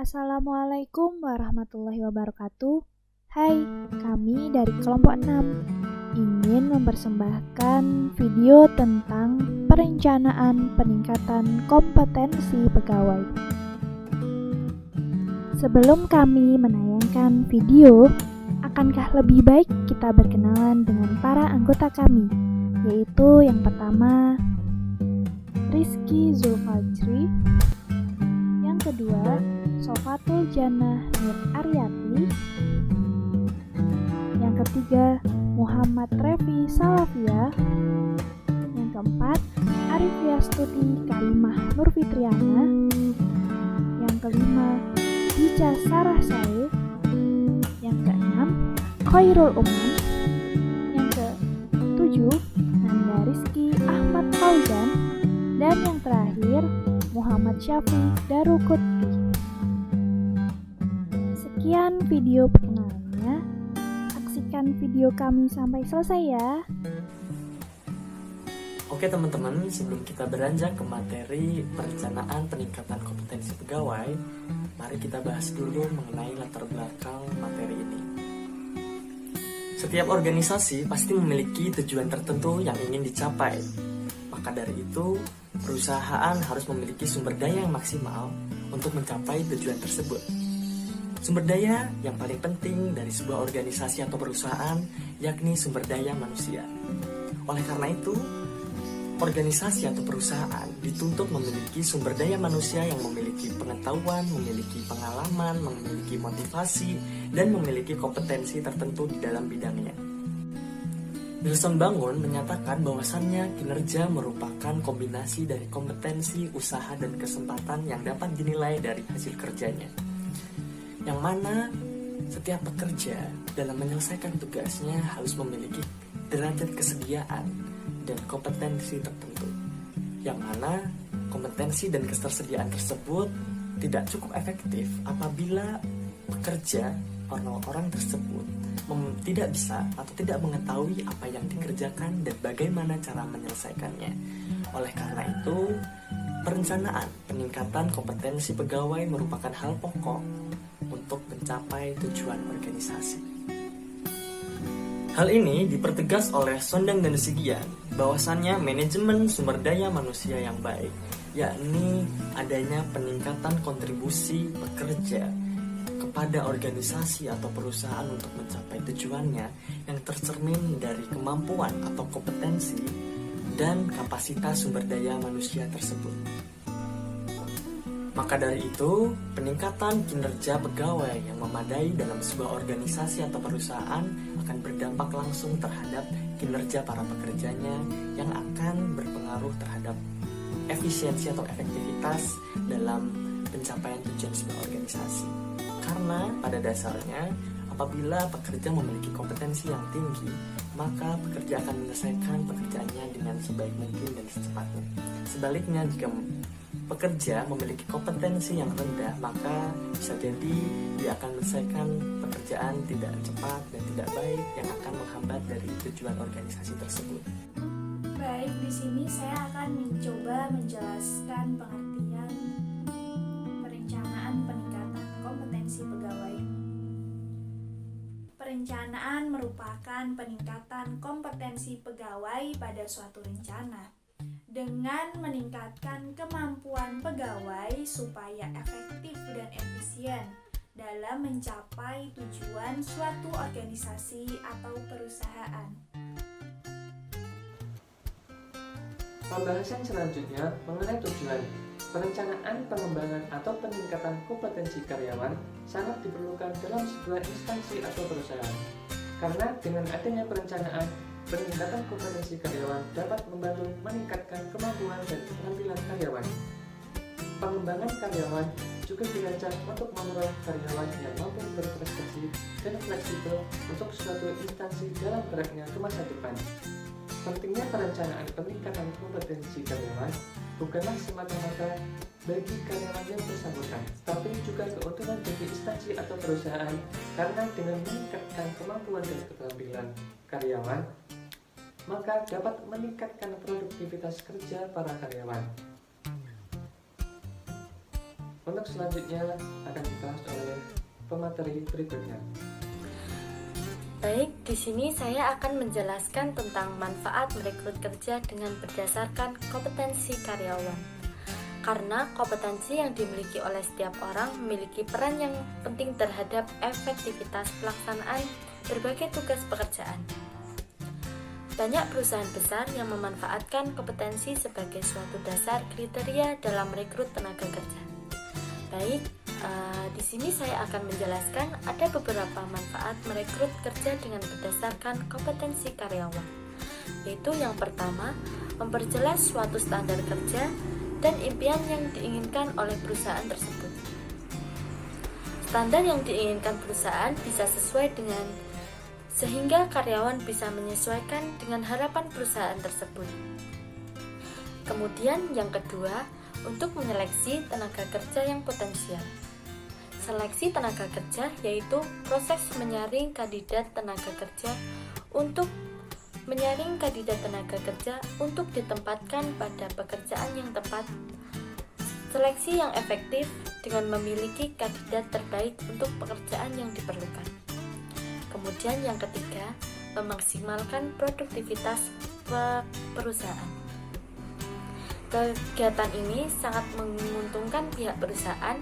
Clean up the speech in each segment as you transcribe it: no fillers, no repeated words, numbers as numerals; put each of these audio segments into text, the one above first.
Assalamualaikum warahmatullahi wabarakatuh. Hai, kami dari kelompok 6 ingin mempersembahkan video tentang perencanaan peningkatan kompetensi pegawai. Sebelum kami menayangkan video, akankah lebih baik kita berkenalan dengan para anggota kami, yaitu yang pertama Rizky Zulfajri, yang kedua Sofatul Jannah Nur Aryati, yang ketiga Muhammad Revi Salafia, yang keempat Arifia Stuti Karimah Nur Fitriana, yang kelima Ica Sarah Said, yang keenam Khairul Umam, yang ketujuh Nanda Rizky Ahmad Fauzan, dan yang terakhir Muhammad Syafi Darukutbi. Sekian video perkenalannya. Saksikan video kami sampai selesai ya. Oke teman-teman, sebelum kita beranjak ke materi perencanaan peningkatan kompetensi pegawai, mari kita bahas dulu mengenai latar belakang materi ini. Setiap organisasi pasti memiliki tujuan tertentu yang ingin dicapai. Maka dari itu, perusahaan harus memiliki sumber daya yang maksimal untuk mencapai tujuan tersebut. Sumber daya yang paling penting dari sebuah organisasi atau perusahaan yakni sumber daya manusia. Oleh karena itu, organisasi atau perusahaan dituntut memiliki sumber daya manusia yang memiliki pengetahuan, memiliki pengalaman, memiliki motivasi, dan memiliki kompetensi tertentu di dalam bidangnya. Wilson Bangun menyatakan bahwasannya kinerja merupakan kombinasi dari kompetensi, usaha, dan kesempatan yang dapat dinilai dari hasil kerjanya. Yang mana setiap pekerja dalam menyelesaikan tugasnya harus memiliki derajat kesediaan dan kompetensi tertentu. Yang mana kompetensi dan ketersediaan tersebut tidak cukup efektif apabila pekerja orang tersebut tidak bisa atau tidak mengetahui apa yang dikerjakan dan bagaimana cara menyelesaikannya. Oleh karena itu, perencanaan peningkatan kompetensi pegawai merupakan hal pokok untuk mencapai tujuan organisasi. Hal ini dipertegas oleh Sondang dan Sigian bahwasannya manajemen sumber daya manusia yang baik, yakni adanya peningkatan kontribusi pekerja kepada organisasi atau perusahaan untuk mencapai tujuannya yang tercermin dari kemampuan atau kompetensi dan kapasitas sumber daya manusia tersebut. Maka dari itu, peningkatan kinerja pegawai yang memadai dalam sebuah organisasi atau perusahaan akan berdampak langsung terhadap kinerja para pekerjanya yang akan berpengaruh terhadap efisiensi atau efektivitas dalam pencapaian tujuan sebuah organisasi. Karena pada dasarnya, apabila pekerja memiliki kompetensi yang tinggi, maka pekerja akan menyelesaikan pekerjaannya dengan sebaik mungkin dan secepatnya. Sebaliknya, jika pekerja memiliki kompetensi yang rendah, maka bisa jadi dia akan menyelesaikan pekerjaan tidak cepat dan tidak baik yang akan menghambat dari tujuan organisasi tersebut. Baik, di sini saya akan mencoba menjelaskan pengertian perencanaan peningkatan kompetensi pegawai. Perencanaan merupakan peningkatan kompetensi pegawai pada suatu rencana dengan meningkatkan kemampuan pegawai supaya efektif dan efisien dalam mencapai tujuan suatu organisasi atau perusahaan. Pembahasan selanjutnya mengenai tujuan. Perencanaan pengembangan atau peningkatan kompetensi karyawan sangat diperlukan dalam sebuah instansi atau perusahaan. Karena dengan adanya perencanaan, peningkatan kompetensi karyawan dapat membantu meningkatkan kemampuan dan keterampilan karyawan. Pengembangan karyawan juga dirancang untuk memperoleh karyawan yang mampu berprestasi dan fleksibel untuk suatu instansi dalam geraknya ke masa depan. Pentingnya perencanaan peningkatan kompetensi karyawan bukanlah semata-mata bagi karyawan yang bersangkutan, tapi juga keuntungan bagi instansi atau perusahaan, karena dengan meningkatkan kemampuan dan keterampilan karyawan, maka dapat meningkatkan produktivitas kerja para karyawan. Untuk selanjutnya akan dibahas oleh pemateri berikutnya. Baik, di sini saya akan menjelaskan tentang manfaat merekrut kerja dengan berdasarkan kompetensi karyawan. Karena kompetensi yang dimiliki oleh setiap orang memiliki peran yang penting terhadap efektivitas pelaksanaan berbagai tugas pekerjaan. Banyak perusahaan besar yang memanfaatkan kompetensi sebagai suatu dasar kriteria dalam merekrut tenaga kerja. Baik, di sini saya akan menjelaskan ada beberapa manfaat merekrut kerja dengan berdasarkan kompetensi karyawan. Yaitu yang pertama, memperjelas suatu standar kerja dan impian yang diinginkan oleh perusahaan tersebut. Standar yang diinginkan perusahaan bisa sesuai dengan sehingga karyawan bisa menyesuaikan dengan harapan perusahaan tersebut. Kemudian yang kedua, untuk menyeleksi tenaga kerja yang potensial. Seleksi tenaga kerja yaitu proses menyaring kandidat tenaga kerja untuk ditempatkan pada pekerjaan yang tepat. Seleksi yang efektif dengan memiliki kandidat terbaik untuk pekerjaan yang diperlukan. Kemudian yang ketiga, memaksimalkan produktivitas perusahaan. Kegiatan ini sangat menguntungkan pihak perusahaan.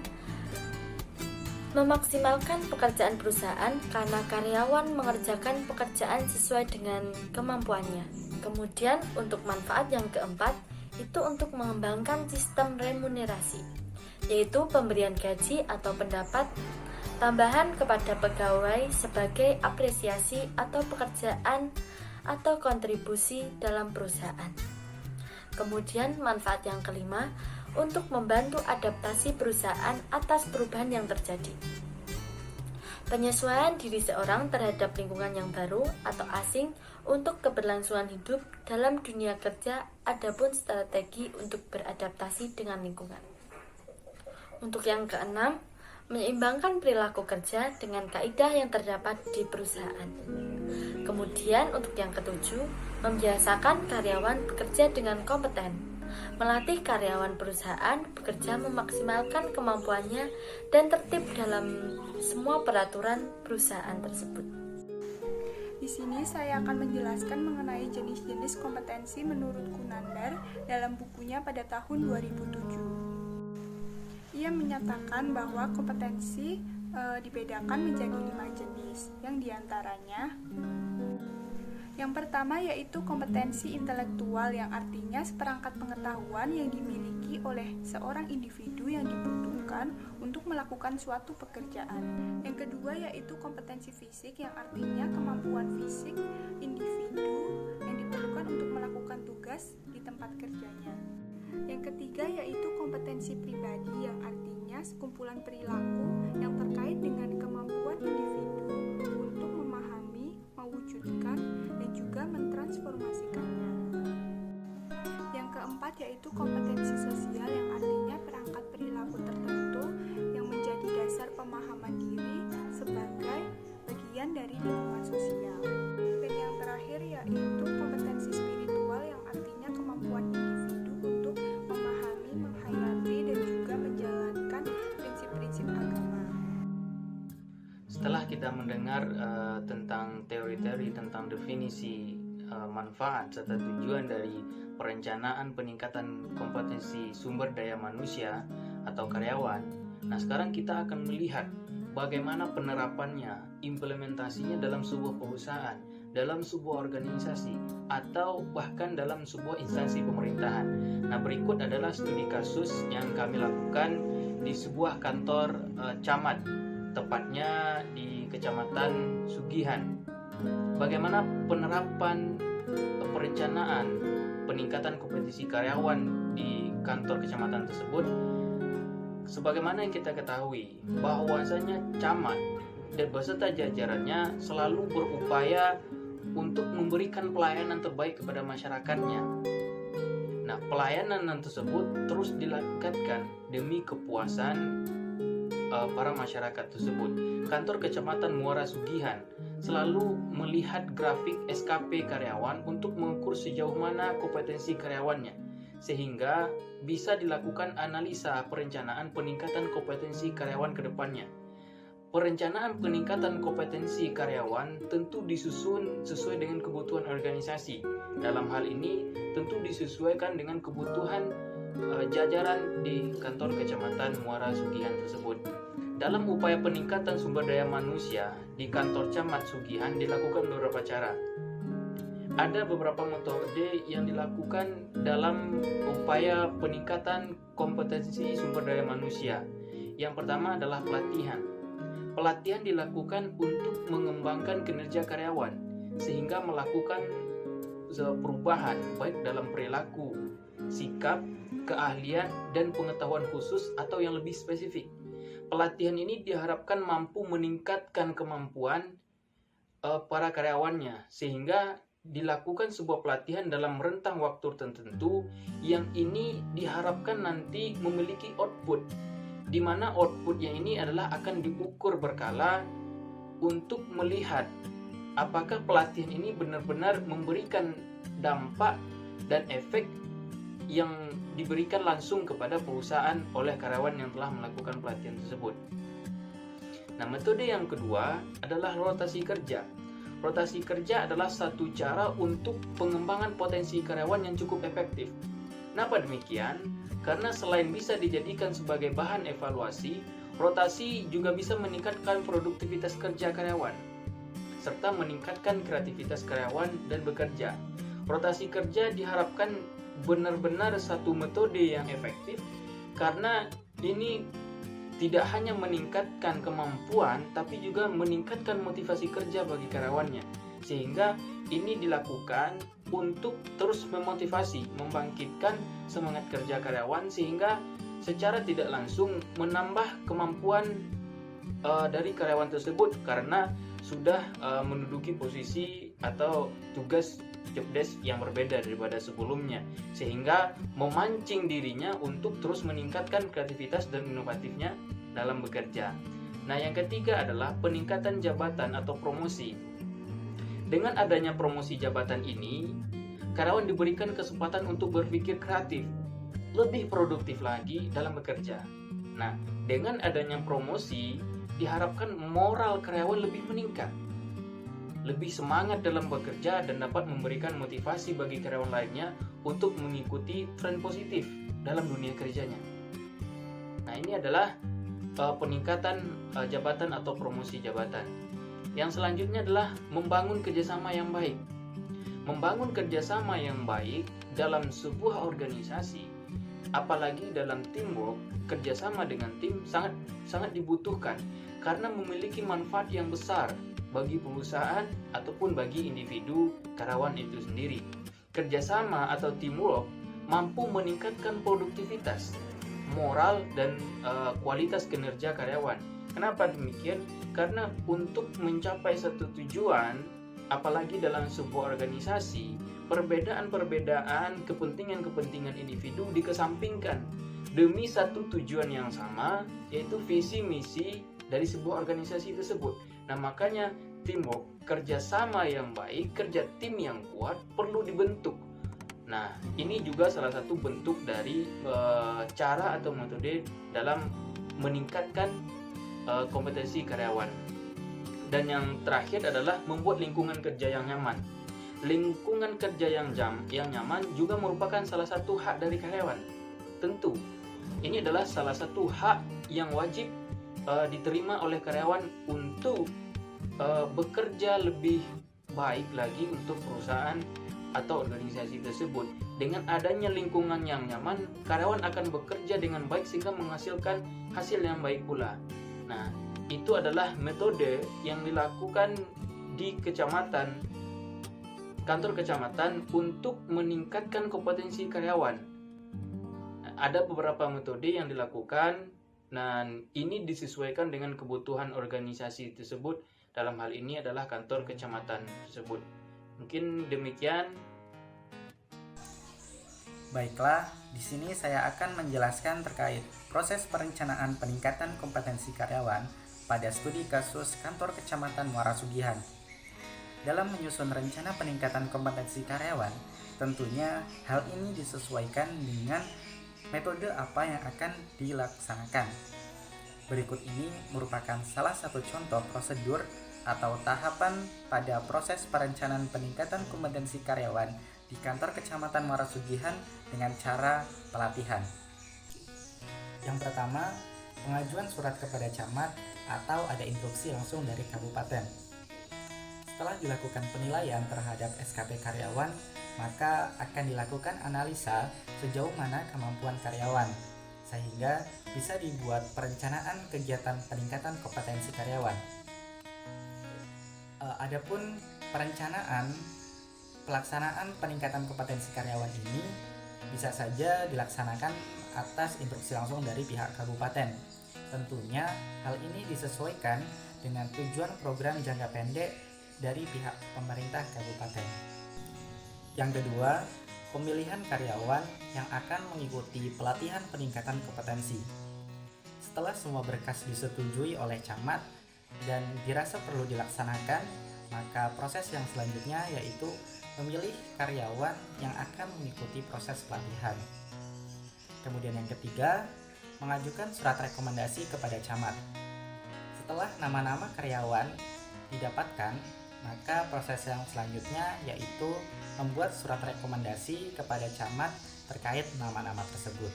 Memaksimalkan pekerjaan perusahaan karena karyawan mengerjakan pekerjaan sesuai dengan kemampuannya. Kemudian untuk manfaat yang keempat, itu untuk mengembangkan sistem remunerasi, yaitu pemberian gaji atau pendapat tambahan kepada pegawai sebagai apresiasi atau pekerjaan atau kontribusi dalam perusahaan. Kemudian manfaat yang kelima, untuk membantu adaptasi perusahaan atas perubahan yang terjadi. Penyesuaian diri seorang terhadap lingkungan yang baru atau asing untuk keberlangsungan hidup dalam dunia kerja, adapun strategi untuk beradaptasi dengan lingkungan. Untuk yang keenam, menyeimbangkan perilaku kerja dengan kaidah yang terdapat di perusahaan. Kemudian untuk yang ketujuh, membiasakan karyawan bekerja dengan kompeten. Melatih karyawan perusahaan bekerja memaksimalkan kemampuannya dan tertib dalam semua peraturan perusahaan tersebut. Di sini saya akan menjelaskan mengenai jenis-jenis kompetensi menurut Kunandar dalam bukunya pada tahun 2007. Ia menyatakan bahwa kompetensi dibedakan menjadi 5 jenis, yang diantaranya yang pertama yaitu kompetensi intelektual, yang artinya seperangkat pengetahuan yang dimiliki oleh seorang individu yang dibutuhkan untuk melakukan suatu pekerjaan. Yang kedua yaitu kompetensi fisik, yang artinya kemampuan fisik individu yang diperlukan untuk melakukan tugas di tempat kerjanya. Yang ketiga yaitu kompetensi pribadi, yang artinya sekumpulan perilaku yang terkait dengan kemampuan individu untuk memahami, mewujudkan, dan juga mentransformasikannya. Yang keempat yaitu kompetensi sosial, yang artinya perangkat perilaku tertentu yang menjadi dasar pemahaman diri sebagai bagian dari lingkungan sosial. Dan yang terakhir yaitu kompetensi spiritual, yang artinya kemampuan individu untuk memahami, menghayati, dan juga menjalankan prinsip-prinsip agama. Setelah kita mendengar tentang teori-teori tentang definisi manfaat serta tujuan dari perencanaan peningkatan kompetensi sumber daya manusia atau karyawan, nah sekarang kita akan melihat bagaimana penerapannya, implementasinya dalam sebuah perusahaan, dalam sebuah organisasi, atau bahkan dalam sebuah instansi pemerintahan. Nah berikut adalah studi kasus yang kami lakukan di sebuah kantor camat, tepatnya di Kecamatan Sugihan. Bagaimana penerapan perencanaan peningkatan kompetensi karyawan di kantor kecamatan tersebut? Sebagaimana yang kita ketahui, bahwasanya camat dan beserta jajarannya selalu berupaya untuk memberikan pelayanan terbaik kepada masyarakatnya. Nah, pelayanan tersebut terus dilakukan demi kepuasan para masyarakat tersebut. Kantor Kecamatan Muara Sugihan selalu melihat grafik SKP karyawan untuk mengukur sejauh mana kompetensi karyawannya, sehingga bisa dilakukan analisa perencanaan peningkatan kompetensi karyawan ke depannya. Perencanaan peningkatan kompetensi karyawan tentu disusun sesuai dengan kebutuhan organisasi. Dalam hal ini tentu disesuaikan dengan kebutuhan jajaran di kantor kecamatan Muara Sugihan tersebut. Dalam upaya peningkatan sumber daya manusia di kantor camat Sugihan dilakukan beberapa cara. Ada beberapa metode yang dilakukan dalam upaya peningkatan kompetensi sumber daya manusia. Yang pertama adalah pelatihan. Pelatihan dilakukan untuk mengembangkan kinerja karyawan sehingga melakukan perubahan baik dalam perilaku, sikap, keahlian, dan pengetahuan khusus atau yang lebih spesifik. Pelatihan ini diharapkan mampu meningkatkan kemampuan para karyawannya sehingga dilakukan sebuah pelatihan dalam rentang waktu tertentu yang ini diharapkan nanti memiliki output, di mana outputnya ini adalah akan diukur berkala untuk melihat apakah pelatihan ini benar-benar memberikan dampak dan efek yang diberikan langsung kepada perusahaan oleh karyawan yang telah melakukan pelatihan tersebut. Nah, metode yang kedua adalah rotasi kerja. Rotasi kerja adalah satu cara untuk pengembangan potensi karyawan yang cukup efektif. Kenapa demikian? Karena selain bisa dijadikan sebagai bahan evaluasi, rotasi juga bisa meningkatkan produktivitas kerja karyawan, serta meningkatkan kreativitas karyawan dan bekerja. Rotasi kerja diharapkan benar-benar satu metode yang efektif, karena ini tidak hanya meningkatkan kemampuan, tapi juga meningkatkan motivasi kerja bagi karyawannya. Sehingga ini dilakukan untuk terus memotivasi, membangkitkan semangat kerja karyawan, sehingga secara tidak langsung menambah kemampuan dari karyawan tersebut karena sudah menduduki posisi atau tugas job desk yang berbeda daripada sebelumnya, sehingga memancing dirinya untuk terus meningkatkan kreativitas dan inovatifnya dalam bekerja. Nah, yang ketiga adalah peningkatan jabatan atau promosi. Dengan adanya promosi jabatan ini, karyawan diberikan kesempatan untuk berpikir kreatif, lebih produktif lagi dalam bekerja. Nah, dengan adanya promosi, diharapkan moral karyawan lebih meningkat, lebih semangat dalam bekerja, dan dapat memberikan motivasi bagi karyawan lainnya untuk mengikuti tren positif dalam dunia kerjanya. Nah, ini adalah peningkatan jabatan atau promosi jabatan. Yang selanjutnya adalah membangun kerjasama yang baik. Membangun kerjasama yang baik dalam sebuah organisasi, apalagi dalam teamwork, kerjasama dengan tim sangat dibutuhkan karena memiliki manfaat yang besar bagi perusahaan ataupun bagi individu karyawan itu sendiri. Kerjasama atau teamwork mampu meningkatkan produktivitas, moral, dan kualitas kinerja karyawan. Kenapa demikian? Karena untuk mencapai satu tujuan, apalagi dalam sebuah organisasi, perbedaan-perbedaan, kepentingan-kepentingan individu dikesampingkan demi satu tujuan yang sama, yaitu visi misi dari sebuah organisasi tersebut. Nah, makanya teamwork, kerjasama yang baik, kerja tim yang kuat perlu dibentuk. Nah, ini juga salah satu bentuk dari cara atau metode dalam meningkatkan kompetensi karyawan. Dan yang terakhir adalah membuat lingkungan kerja yang nyaman. Lingkungan kerja yang nyaman juga merupakan salah satu hak dari karyawan. Tentu, ini adalah salah satu hak yang wajib diterima oleh karyawan untuk bekerja lebih baik lagi untuk perusahaan atau organisasi tersebut. Dengan adanya lingkungan yang nyaman, karyawan akan bekerja dengan baik sehingga menghasilkan hasil yang baik pula. Nah, itu adalah metode yang dilakukan di kecamatan, kantor kecamatan, untuk meningkatkan kompetensi karyawan. Nah, ada beberapa metode yang dilakukan, dan ini disesuaikan dengan kebutuhan organisasi tersebut. Dalam hal ini adalah kantor kecamatan tersebut. Mungkin demikian. Baiklah, di sini saya akan menjelaskan terkait proses perencanaan peningkatan kompetensi karyawan pada studi kasus kantor kecamatan Muara Sugihan. Dalam menyusun rencana peningkatan kompetensi karyawan, Tentunya hal ini disesuaikan dengan metode apa yang akan dilaksanakan. Berikut ini merupakan salah satu contoh prosedur atau tahapan pada proses perencanaan peningkatan kompetensi karyawan di kantor Kecamatan Muara Sugihan dengan cara pelatihan. Yang pertama, pengajuan surat kepada camat atau ada instruksi langsung dari kabupaten. Setelah dilakukan penilaian terhadap SKP karyawan, maka akan dilakukan analisa sejauh mana kemampuan karyawan, sehingga bisa dibuat perencanaan kegiatan peningkatan kompetensi karyawan. Adapun pelaksanaan peningkatan kompetensi karyawan ini bisa saja dilaksanakan atas instruksi langsung dari pihak kabupaten. Tentunya hal ini disesuaikan dengan tujuan program jangka pendek dari pihak pemerintah kabupaten. Yang kedua, pemilihan karyawan yang akan mengikuti pelatihan peningkatan kompetensi. Setelah semua berkas disetujui oleh camat dan dirasa perlu dilaksanakan, maka proses yang selanjutnya yaitu memilih karyawan yang akan mengikuti proses pelatihan. Kemudian yang ketiga, mengajukan surat rekomendasi kepada camat. Setelah nama-nama karyawan didapatkan, maka proses yang selanjutnya yaitu membuat surat rekomendasi kepada camat terkait nama-nama tersebut.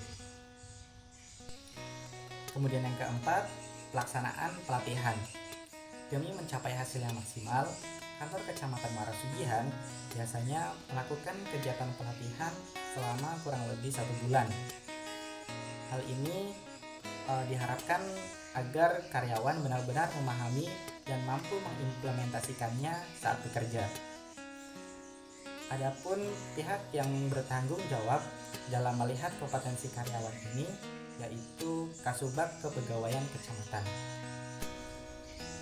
Kemudian yang keempat, pelaksanaan pelatihan. Demi mencapai hasil yang maksimal, kantor Kecamatan Muara Sugihan biasanya melakukan kegiatan pelatihan selama kurang lebih 1 bulan. Hal ini diharapkan agar karyawan benar-benar memahami dan mampu mengimplementasikannya saat bekerja. Adapun pihak yang bertanggung jawab dalam melihat kompetensi karyawan ini yaitu Kasubag Kepegawaian Kecamatan.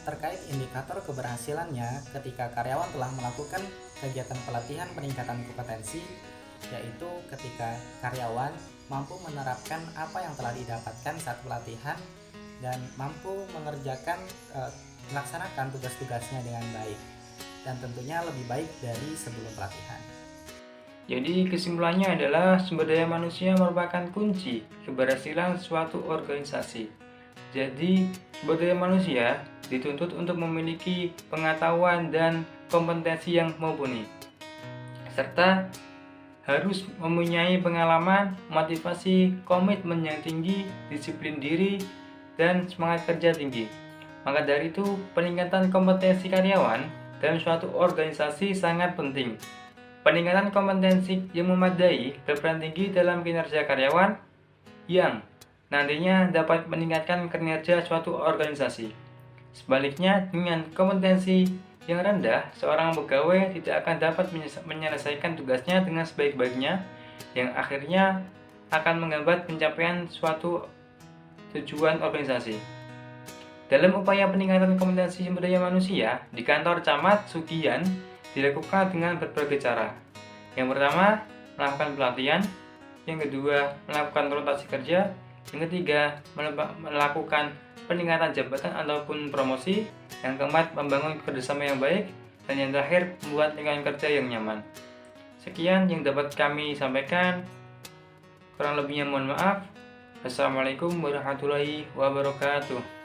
Terkait indikator keberhasilannya ketika karyawan telah melakukan kegiatan pelatihan peningkatan kompetensi, yaitu ketika karyawan mampu menerapkan apa yang telah didapatkan saat pelatihan dan mampu melaksanakan tugas-tugasnya dengan baik dan tentunya lebih baik dari sebelum pelatihan. Jadi kesimpulannya adalah sumber daya manusia merupakan kunci keberhasilan suatu organisasi. Jadi sumber daya manusia dituntut untuk memiliki pengetahuan dan kompetensi yang mumpuni, serta harus mempunyai pengalaman, motivasi, komitmen yang tinggi, disiplin diri, dan semangat kerja tinggi. Maka dari itu, peningkatan kompetensi karyawan dalam suatu organisasi sangat penting. Peningkatan kompetensi yang memadai berperan tinggi dalam kinerja karyawan yang nantinya dapat meningkatkan kinerja suatu organisasi. Sebaliknya, dengan kompetensi yang rendah, seorang pegawai tidak akan dapat menyelesaikan tugasnya dengan sebaik-baiknya, yang akhirnya akan menghambat pencapaian suatu tujuan organisasi. Dalam upaya peningkatan kompetensi sumber daya manusia di kantor Camat Sugihan dilakukan dengan berbagai cara. Yang pertama, melakukan pelatihan. Yang kedua, melakukan rotasi kerja. Yang ketiga, melakukan peningkatan jabatan ataupun promosi. Yang keempat, membangun kerjasama yang baik. Dan yang terakhir, membuat lingkungan kerja yang nyaman. Sekian yang dapat kami sampaikan. Kurang lebihnya mohon maaf. Assalamualaikum warahmatullahi wabarakatuh.